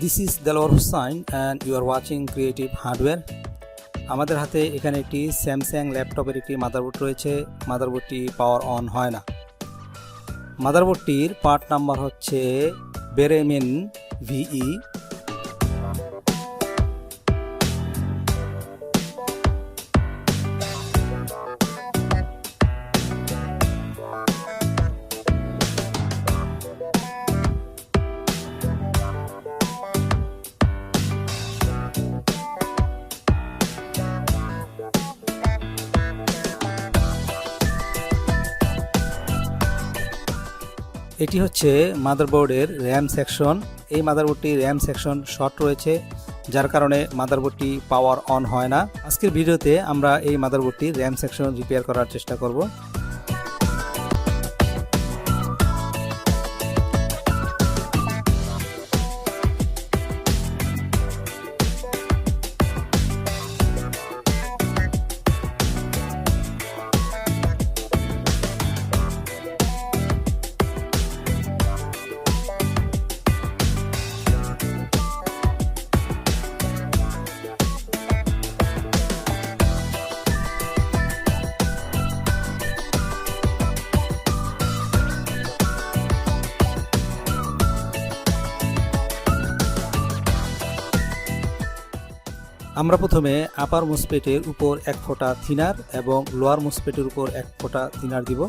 This is Delwar Hussain and you are watching Creative Hardware. আমাদের হাতে এখানে একটি স্যামসাং ল্যাপটপের একটি মাদারবোর্ড রয়েছে। মাদারবোর্ডটি পাওয়ার অন হয় না। মাদারবোর্ডটির পার্ট নাম্বার হচ্ছে বেরেমেন ভিই। এটি হচ্ছে মাদারবোর্ডের র্যাম সেকশন। এই মাদারবোর্ডটি র্যাম সেকশন শর্ট রয়েছে, যার কারণে মাদারবোর্ডটি পাওয়ার অন হয় না। আজকের ভিডিওতে আমরা এই মাদারবোর্ডটির র্যাম সেকশন রিপেয়ার করার চেষ্টা করব। আমরা প্রথমে আপার মোসফেটের উপর এক ফোঁটা থিনার এবং লোয়ার মোসফেটের উপর এক ফোঁটা থিনার দিব।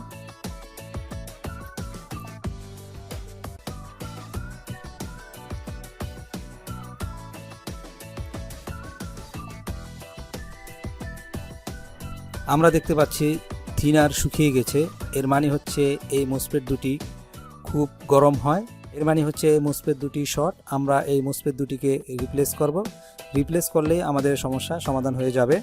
আমরা দেখতে পাচ্ছি থিনার শুকিয়ে গেছে। এর মানে হচ্ছে এই মোসফেট দুটি খুব গরম হয়। এর মানে হচ্ছে মোসফেট দুটি শর্ট। আমরা এই মোসফেট দুটিকে রিপ্লেস করব। রিপ্লেস করলে আমাদের সমস্যা সমাধান হয়ে যাবে।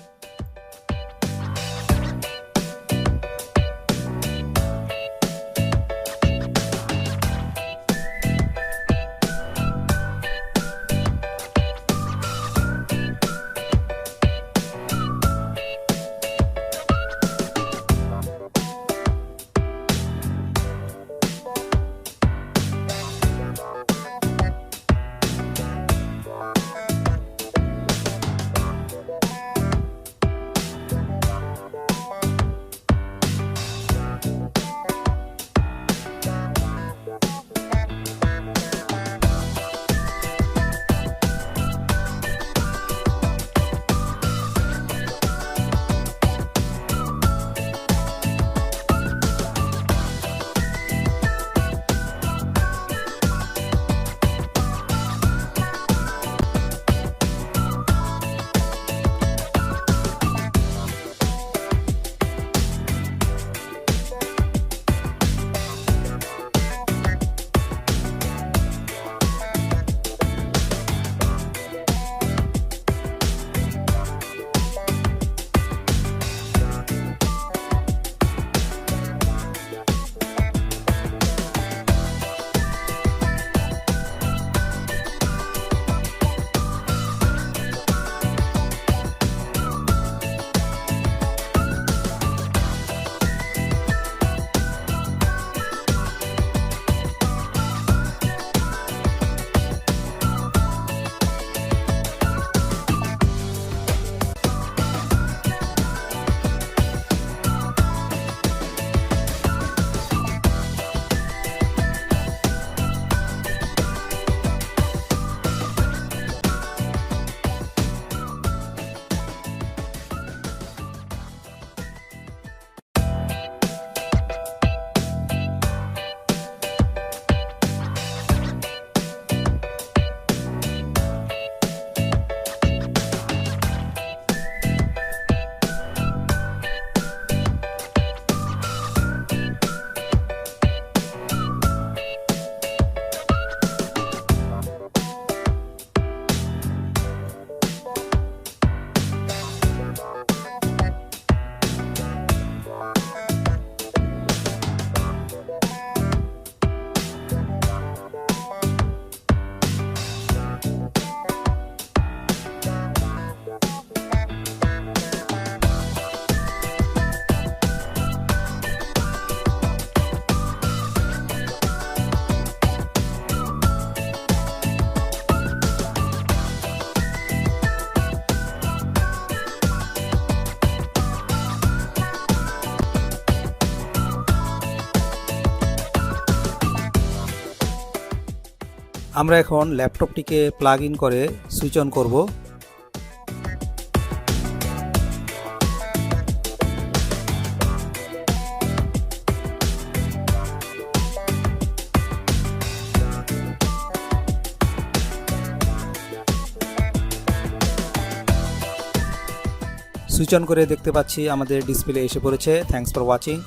আমরা এখন ল্যাপটপটিকে প্লাগ ইন করে সুইচ অন করব। সুইচ অন করে দেখতে পাচ্ছি আমাদের ডিসপ্লে এসে পড়েছে। Thanks for watching.